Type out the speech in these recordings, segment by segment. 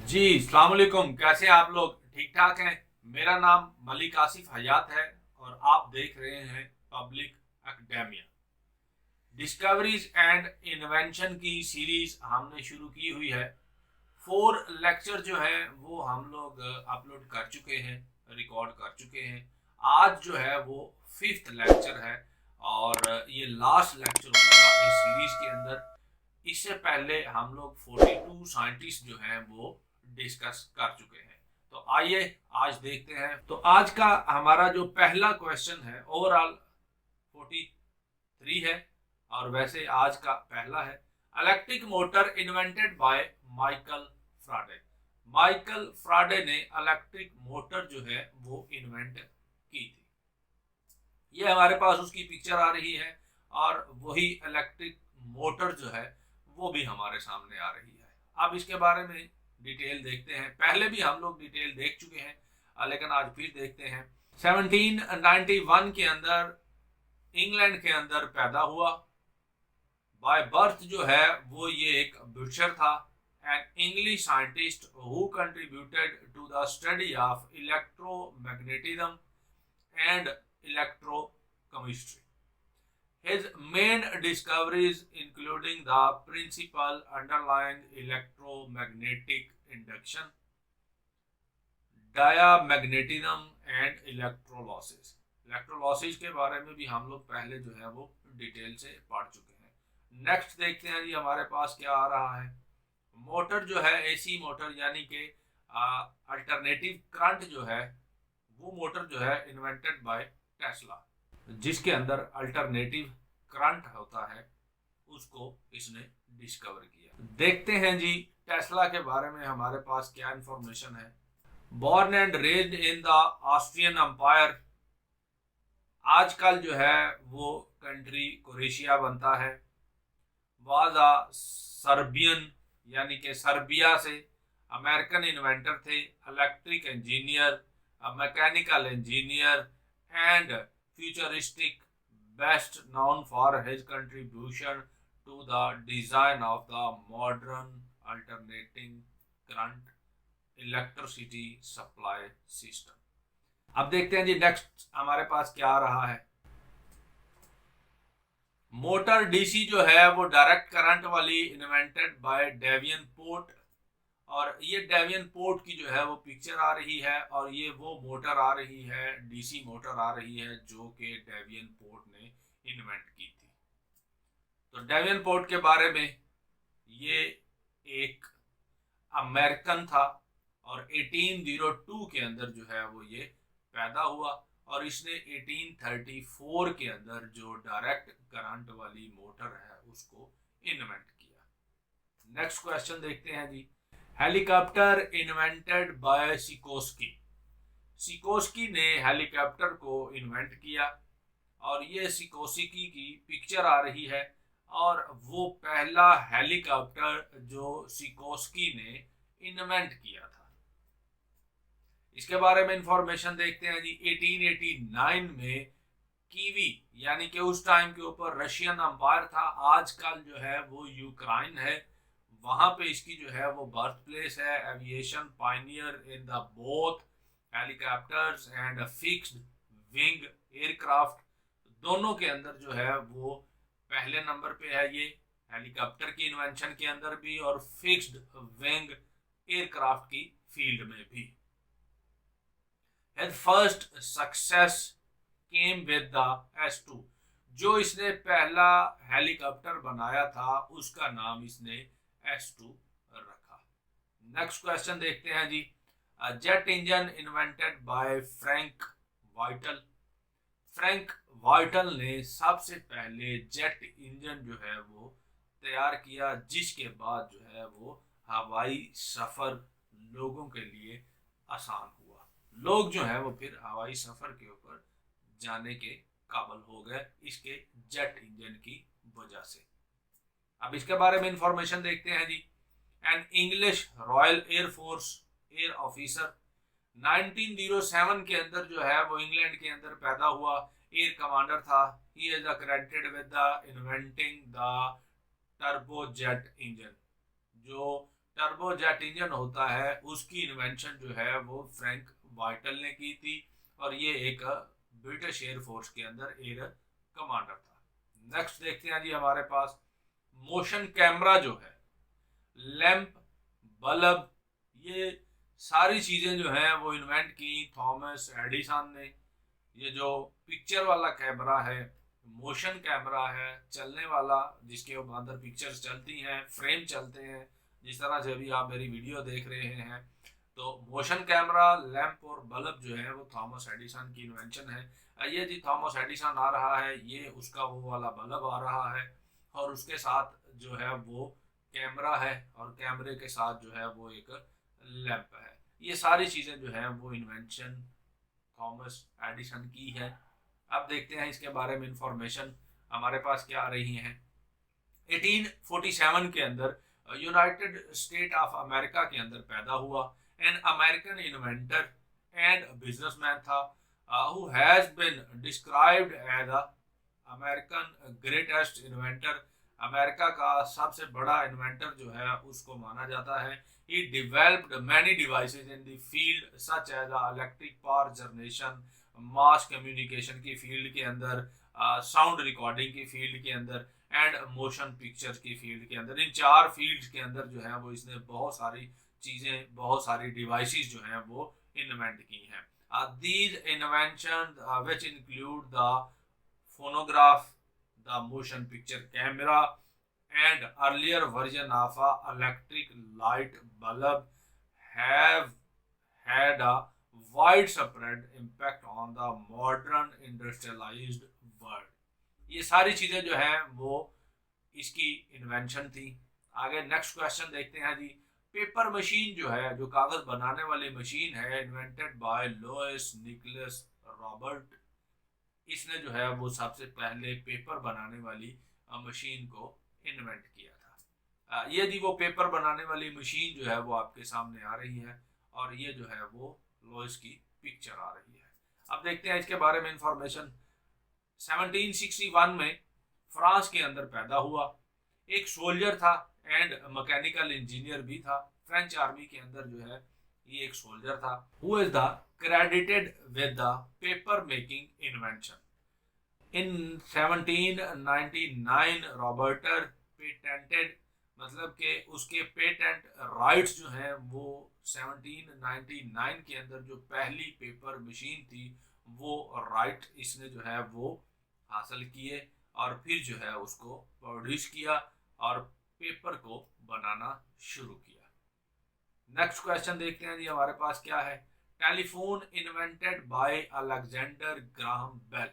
जी अस्सलाम वालेकुम। कैसे हैं आप लोग? ठीक ठाक हैं। मेरा नाम मलिक आसिफ हयात है और आप देख रहे हैं public academia. Discoveries and invention की सीरीज हमने शुरू की हुई है। 4 लेक्चर जो है वो हम लोग अपलोड कर चुके हैं, रिकॉर्ड कर चुके हैं। आज जो है वो 5th लेक्चर है और ये लास्ट लेक्चर होगा इस सीरीज के अंदर। इससे पहले हम लोग 42 साइंटिस्ट जो हैं वो डिस्कस कर चुके हैं। तो आइए आज देखते हैं। तो आज का हमारा जो पहला क्वेश्चन है, ओवरऑल 43 है और वैसे आज का पहला है। Electric motor invented by Michael फ्राडे। Michael फ्राडे ने इलेक्ट्रिक मोटर जो है वो इन्वेंट की थी। ये हमारे पास उसकी पिक्चर आ रही है और वही इलेक्ट्रिक मोटर जो है वो भी हमारे सामने आ रही है। अब इसके बारे में डिटेल देखते हैं। पहले भी हम लोग डिटेल देख चुके हैं लेकिन आज फिर देखते हैं। 1791 के अंदर इंग्लैंड के अंदर पैदा हुआ। बाय बर्थ जो है वो ये एक बुशर था, an English scientist who contributed to the study of electromagnetism and electrochemistry. His main discoveries including the principle underlying electromagnetic induction, diamagnetism and electrolysis. इलेक्ट्रोलॉसिस के बारे में भी हम लोग पहले जो है वो डिटेल से पढ़ चुके हैं। नेक्स्ट देखते हैं जी हमारे पास क्या आ रहा है। मोटर जो है एसी मोटर यानी कि अल्टरनेटिव करंट जो है वो मोटर जो है इन्वेंटेड बाय टेस्ला, जिसके अंदर अल्टरनेटिव करंट होता है उसको इसने डिस्कवर किया। देखते हैं जी टेस्ला के बारे में हमारे पास क्या इंफॉर्मेशन है। Born and raised in the Austrian Empire. आजकल जो है वो कंट्री क्रोएशिया बनता है। वाज अ सर्बियन यानी कि सर्बिया से। अमेरिकन इन्वेंटर थे, electric engineer, a mechanical engineer and futuristic, best known for his contribution to the design of the modern alternating current electricity supply system. अब देखते हैं जी next हमारे पास क्या आ रहा है। मोटर डीसी जो है वो डायरेक्ट करंट वाली इन्वेंटेड बाय डेवियन पोर्ट, और ये डेवियन पोर्ट की जो है वो पिक्चर आ रही है और ये वो मोटर आ रही है, डीसी मोटर आ रही है जो कि डेवियन पोर्ट ने इन्वेंट की थी। तो डेवियन पोर्ट के बारे में ये एक अमेरिकन था और 1802 के अंदर जो है वो ये पैदा हुआ और इसने 1834 के अंदर जो डायरेक्ट करंट वाली मोटर है उसको इन्वेंट किया। नेक्स्ट क्वेश्चन देखते हैं जी। Helicopter invented by Sikorsky. Sikorsky ने हेलीकॉप्टर को इन्वेंट किया और ये सिकोस्की की पिक्चर आ रही है और वो पहला हेलीकॉप्टर जो सिकोस्की ने इन्वेंट किया था। इसके बारे में इंफॉर्मेशन देखते हैं जी। 1889 में कीवी यानी कि उस टाइम के ऊपर रशियन अंपायर था, आजकल जो है वो यूक्रेन है, वहां पे इसकी जो है वो बर्थ प्लेस है। Aviation Pioneer in the both helicopters and fixed wing aircraft, दोनों के अंदर जो है वो पहले नंबर पे है ये, हेलीकॉप्टर की इन्वेंशन के अंदर भी और फिक्स्ड विंग एयरक्राफ्ट की फील्ड में भी। His first success came with the S2। जो इसने पहला हेलीकॉप्टर बनाया था उसका नाम इसने S2 रखा। नेक्स्ट क्वेश्चन देखते हैं जी। Jet engine invented by Frank Whittle. Frank Whittle ने सबसे पहले जेट इंजन जो है वो तैयार किया, जिसके बाद जो है वो हवाई सफर लोगों के लिए आसान हुआ। लोग जो है वो फिर हवाई सफर के ऊपर जाने के काबिल हो गए इसके जेट इंजन की वजह से। अब इसके बारे में इंफॉर्मेशन देखते हैं जी। An English royal air force air officer 1907 के अंदर जो है वो इंग्लैंड के अंदर पैदा हुआ, एयर कमांडर था। He is credited with the inventing the turbojet engine. जो टर्बो जेट इंजन होता है उसकी इन्वेंशन जो है वो फ्रैंक वाइटल ने की थी, और ये एक ब्रिटिश एयरफोर्स के अंदर एयर कमांडर था। नेक्स्ट देखते हैं जी हमारे पास मोशन कैमरा जो है, लैंप, बल्ब, ये सारी चीज़ें जो हैं वो इन्वेंट की थॉमस एडिसन ने। ये जो पिक्चर वाला कैमरा है, मोशन कैमरा है, चलने वाला, जिसके अंदर पिक्चर्स चलती हैं, फ्रेम चलते हैं, जिस तरह से अभी आप मेरी वीडियो देख रहे हैं। तो मोशन कैमरा, लैंप और बल्ब जो है वो थॉमस एडिसन की इन्वेंशन है। ये जी थॉमस एडिसन आ रहा है, ये उसका वो वाला बल्ब आ रहा है, और उसके साथ जो है वो कैमरा है, और कैमरे के साथ जो है वो एक लैंप है। ये सारी चीज़ें जो है वो इन्वेंशन थॉमस एडिसन की है। अब देखते हैं इसके बारे में इंफॉर्मेशन हमारे पास क्या आ रही है। 1847 के अंदर यूनाइटेड स्टेट ऑफ अमेरिका के अंदर पैदा हुआ। An American inventor and businessman था, who has been described as a American greatest inventor. America का सबसे बड़ा इन्वेंटर जो है उसको माना जाता है। He developed many devices in the field such as electric power generation, mass communication की फील्ड के अंदर, साउंड रिकॉर्डिंग की फील्ड के अंदर, एंड मोशन पिक्चर की फील्ड के अंदर। इन चार फील्ड्स के अंदर जो है वो इसने बहुत सारी चीज़ें, बहुत सारी डिवाइसेस जो हैं वो इन्वेंट की हैं। These invention which include the phonograph, the motion picture camera, and earlier version of a electric light bulb have had a widespread impact on the modern industrialized world। ये सारी चीज़ें जो हैं वो इसकी इन्वेंशन थी। आगे नेक्स्ट क्वेश्चन देखते हैं जी। पेपर मशीन जो है, जो कागज़ बनाने वाली मशीन है, invented by Louis Nicolas Robert. इसने जो है वो सबसे पहले पेपर बनाने वाली मशीन को इन्वेंट किया था। ये जी वो पेपर बनाने वाली मशीन जो है वो आपके सामने आ रही है, और ये जो है वो लुइस की पिक्चर आ रही है। अब देखते हैं इसके बारे में इंफॉर्मेशन। 1761 में फ्रांस के अंदर पैदा हुआ। एक सोल्जर था एंड मैकेनिकल इंजीनियर भी था। फ्रेंच आर्मी के अंदर जो है ये एक सोल्जर था। Who is the credited with the paper making invention. In 1799 Robert patented, मतलब कि उसके पेटेंट राइट्स जो हैं वो 1799 के अंदर जो पहली पेपर मशीन थी वो राइट इसने जो है वो हासिल किए, और फिर जो है उसको प्रोड्यूस किया और पेपर को बनाना शुरू किया। नेक्स्ट क्वेश्चन देखते हैं जी हमारे पास क्या है। Telephone invented by Alexander Graham Bell.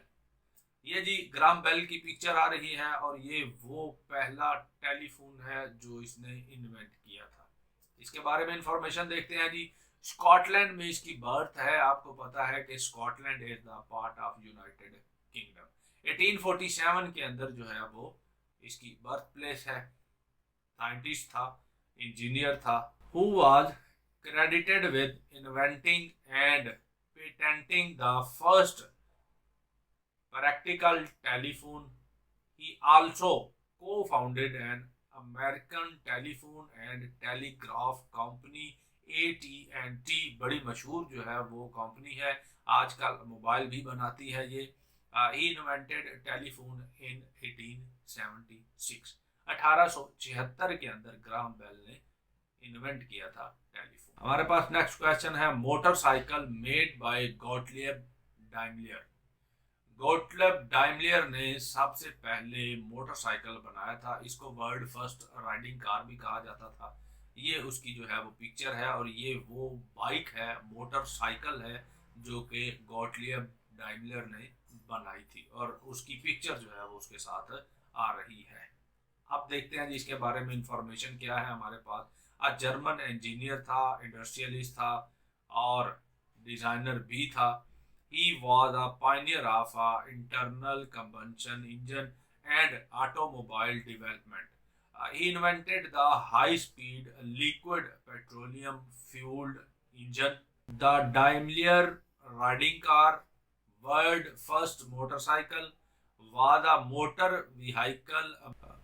ये जी ग्राहम बेल की पिक्चर आ रही है, और ये वो पहला टेलीफोन है जो इसने इन्वेंट किया था। इसके बारे में इंफॉर्मेशन देखते हैं जी। स्कॉटलैंड में इसकी बर्थ है। आपको पता है कि Scotland is the part of United kingdom. 1847 के अंदर जो है वो इसकी बर्थ प्लेस है। साइंटिस्ट था, इंजीनियर था, who was credited with inventing and patenting the first practical telephone. He also co-founded an American telephone and telegraph company AT&T। बड़ी मशहूर जो है वो कंपनी है, आजकल मोबाइल भी बनाती है ये। He invented telephone in 1876। 1876 के अंदर ग्राहम बेल ने इन्वेंट किया था टेलीफोन। हमारे पास नेक्स्ट क्वेश्चन है। Motorcycle made by Gottlieb Daimler. Gottlieb Daimler ने सबसे पहले मोटरसाइकिल बनाया था। इसको वर्ल्ड फर्स्ट राइडिंग कार भी कहा जाता था। ये उसकी जो है वो पिक्चर है, और ये वो बाइक है, मोटरसाइकिल है जो कि गोटलिब डाइमलर ने बनाई थी, और उसकी पिक्चर जो है वो उसके साथ आ रही है। अब देखते हैं जी इसके बारे में इंफॉर्मेशन क्या है हमारे पास। जर्मन इंजीनियर था, इंडस्ट्रियलिस्ट था और डिजाइनर भी था। He was a pioneer of internal combustion engine and automobile development. He invented the high-speed liquid petroleum fueled engine. The Daimler riding car, world first motorcycle, was a motor vehicle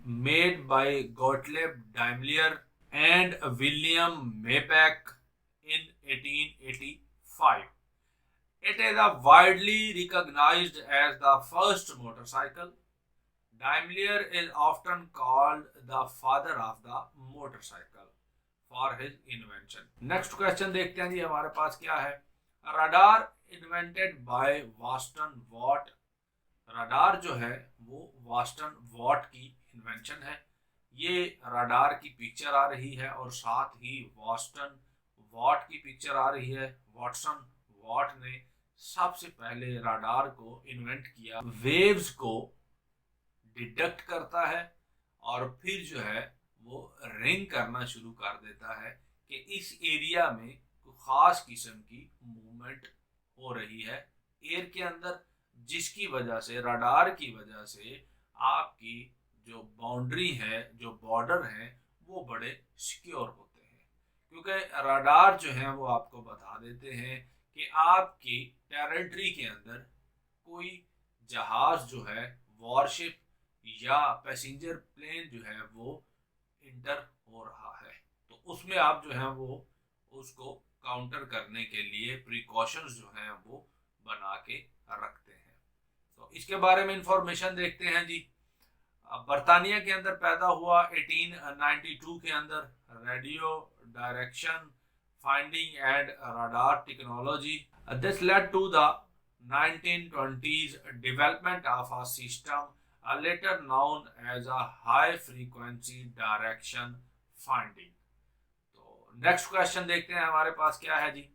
made by Gottlieb Daimler and William Maybach in 1885. It is widely recognized as the first motorcycle. Daimler is often called the father of the motorcycle for his invention. Next question देखते हैं जी हमारे पास क्या है. Radar invented by Weston Watt. Radar जो है वो वास्टन what की इन्वेंशन है. ये रडार की पिक्चर आ रही है और साथ ही वास्टन वॉट की पिक्चर आ रही है. वाटसन वॉट ने सबसे पहले रडार को इन्वेंट किया. वेव्स को डिटेक्ट करता है और फिर जो है वो रिंग करना शुरू कर देता है कि इस एरिया में कोई ख़ास किस्म की मूवमेंट हो रही है एयर के अंदर, जिसकी वजह से रडार की वजह से आपकी जो बाउंड्री है, जो बॉर्डर है, वो बड़े सिक्योर होते हैं. क्योंकि रडार जो है वो आपको बता देते हैं कि आपकी टेरिटरी के अंदर कोई जहाज़ जो है, वॉरशिप या पैसेंजर प्लेन जो है वो इंटर हो रहा है. तो उसमें आप जो है वो उसको काउंटर करने के लिए प्रिकॉशंस जो हैं वो बना के रखते हैं. तो इसके बारे में इंफॉर्मेशन देखते हैं जी. बरतानिया के अंदर पैदा हुआ 1892 के अंदर. Radio direction finding and radar technology. This led to the 1920s development of a system later known as a high frequency direction finding. तो नेक्स्ट क्वेश्चन देखते हैं हमारे पास क्या है जी.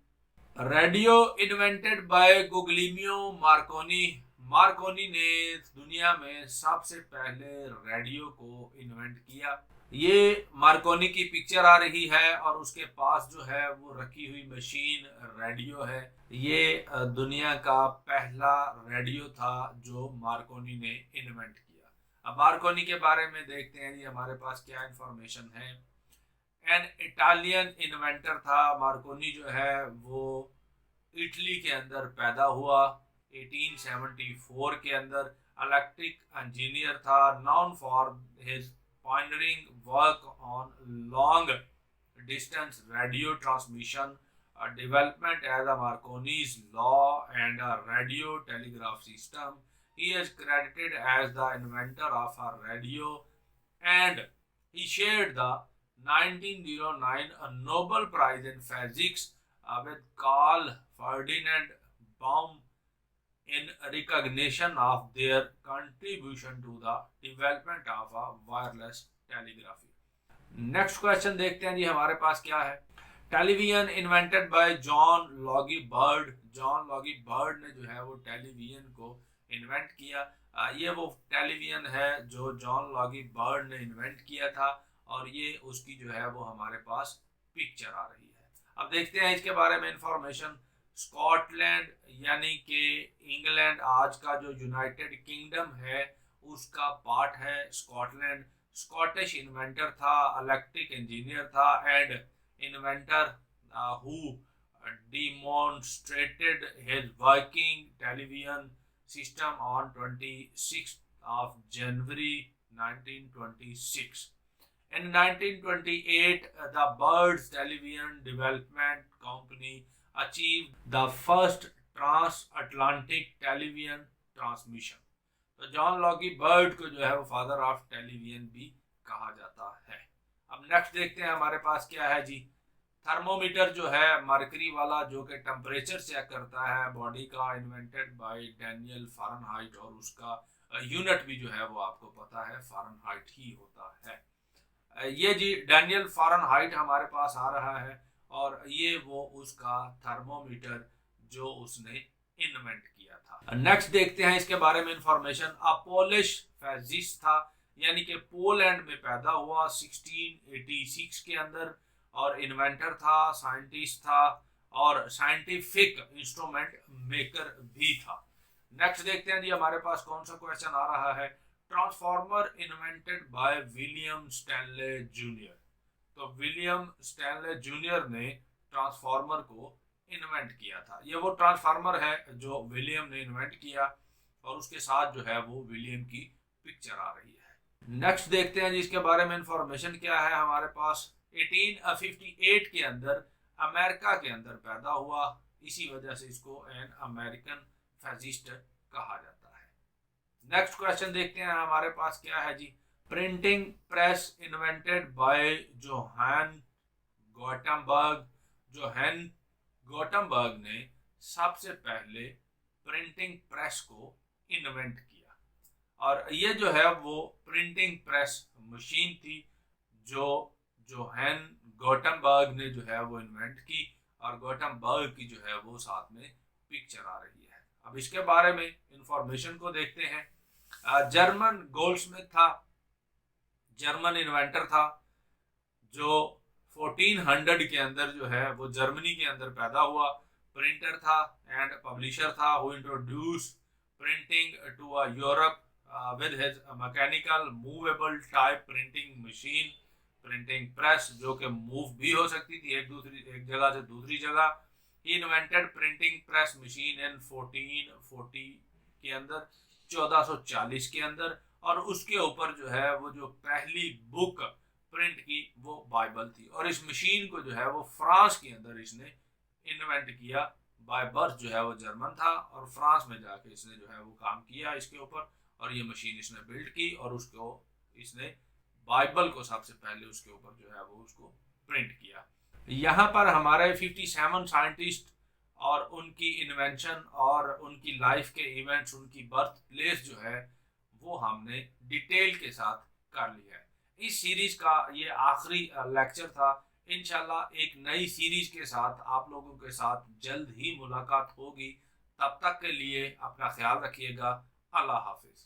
Radio invented by Guglielmo Marconi. Marconi ने दुनिया में सबसे पहले रेडियो को इन्वेंट किया. ये मार्कोनी की पिक्चर आ रही है और उसके पास जो है वो रखी हुई मशीन रेडियो है. ये दुनिया का पहला रेडियो था जो मार्कोनी ने इन्वेंट किया. अब मार्कोनी के बारे में देखते हैं जी हमारे पास क्या इंफॉर्मेशन है. एन इटालियन इन्वेंटर था. मार्कोनी जो है वो इटली के अंदर पैदा हुआ 1874 के अंदर. इलेक्ट्रिक इंजीनियर था. Non for his pioneering work on long distance radio transmission, development as a Marconi's law and a radio telegraph system. He is credited as the inventor of a radio, and he shared the 1909 Nobel Prize in Physics with Carl Ferdinand Baum in recognition of their contribution to the development of a wireless telegraphy. Next question देखते हैं जी हमारे पास क्या है. Television invented by John Loggy bird. John Loggy bird ने जो है वो टेलीविजन को इन्वेंट किया. ये वो टेलीविजन है जो जॉन लॉगी बर्ड ने इन्वेंट किया था और ये उसकी जो है वो हमारे पास पिक्चर आ रही है. अब देखते हैं इसके बारे में इंफॉर्मेशन. स्कॉटलैंड यानी कि इंग्लैंड आज का जो यूनाइटेड किंगडम है उसका पार्ट है स्कॉटलैंड. स्कॉटिश इन्वेंटर था, इलेक्ट्रिक इंजीनियर था and inventor who demonstrated his working television system on 26th of January 1926. In 1928, the Birds Television Development Company achieved the first transatlantic television transmission. तो John लॉगी bird को जो है वो father of television भी कहा जाता है. अब नेक्स्ट देखते हैं हमारे पास क्या है जी. थर्मोमीटर जो है मरकरी वाला जो कि टेम्परेचर चेक करता है बॉडी का, इन्वेंटेड बाय डैनियल फ़ारेनहाइट और उसका यूनिट भी जो है वो आपको पता है फ़ारेनहाइट ही होता है. ये जी डैनियल फ़ारेनहाइट हमारे पास आ रहा है और ये वो उसका थर्मोमीटर जो उसने इन्वेंट किया था. नेक्स्ट देखते हैं इसके बारे में इंफॉर्मेशन. पोलिश फिजिसिस्ट था यानी कि पोलैंड में पैदा हुआ 1686 के अंदर और इन्वेंटर था, साइंटिस्ट था और साइंटिफिक इंस्ट्रूमेंट मेकर भी था. नेक्स्ट देखते हैं जी हमारे पास कौन सा क्वेश्चन आ रहा है. Transformer invented by William Stanley junior. तो विलियम स्टैनले जूनियर ने ट्रांसफार्मर को इन्वेंट किया था. ये वो ट्रांसफार्मर है जो विलियम ने इन्वेंट किया और उसके साथ जो है वो विलियम की पिक्चर आ रही है. नेक्स्ट देखते हैं जी इसके बारे में इंफॉर्मेशन क्या है हमारे पास. 1858 के अंदर अमेरिका के अंदर पैदा हुआ, इसी वजह से इसको एन अमेरिकन फैजिस्ट कहा जाता है। नेक्स्ट क्वेश्चन देखते हैं हमारे पास क्या है जी। Printing press invented by Johann Gutenberg. Johann Gutenberg ने सबसे पहले प्रिंटिंग प्रेस को इन्वेंट किया, और ये जो है वो प्रिंटिंग प्रेस मशीन थी जो जोहान गॉटमबर्ग ने जो है वो इन्वेंट की, और गॉटमबर्ग की जो है वो साथ में पिक्चर आ रही है। अब इसके बारे में इंफॉर्मेशन को देखते हैं। जर्मन गोल्डस्मिथ था, जर्मन इन्वेंटर था, जो 1400 के अंदर जो है वो जर्मनी के अंदर पैदा हुआ। प्रिंटर था एंड पब्लिशर था who introduce printing to Europe with his mechanical movable type printing machine, printing press, जो कि मूव भी हो सकती थी एक जगह से दूसरी जगह। ही इन्वेंटेड प्रिंटिंग प्रेस मशीन इन 1440 के अंदर, 1440 के अंदर, और उसके ऊपर जो है वो जो पहली बुक प्रिंट की वो बाइबल थी। और इस मशीन को जो है वो फ्रांस के अंदर इसने इन्वेंट किया। बाय बर्थ जो है वो जर्मन था और फ्रांस में जाके इसने जो है वो काम किया इसके ऊपर, और ये मशीन इसने बिल्ड की और उसको इसने बाइबल को सबसे पहले उसके ऊपर जो है वो उसको प्रिंट किया। यहाँ पर हमारे 57 साइंटिस्ट और उनकी इन्वेंशन और उनकी लाइफ के इवेंट्स, उनकी बर्थ प्लेस जो है वो हमने डिटेल के साथ कर लिया है। इस सीरीज का ये आखिरी लेक्चर था। इंशाल्लाह एक नई सीरीज के साथ आप लोगों के साथ जल्द ही मुलाकात होगी। तब तक के लिए अपना ख्याल रखिएगा। अल्लाह हाफिज।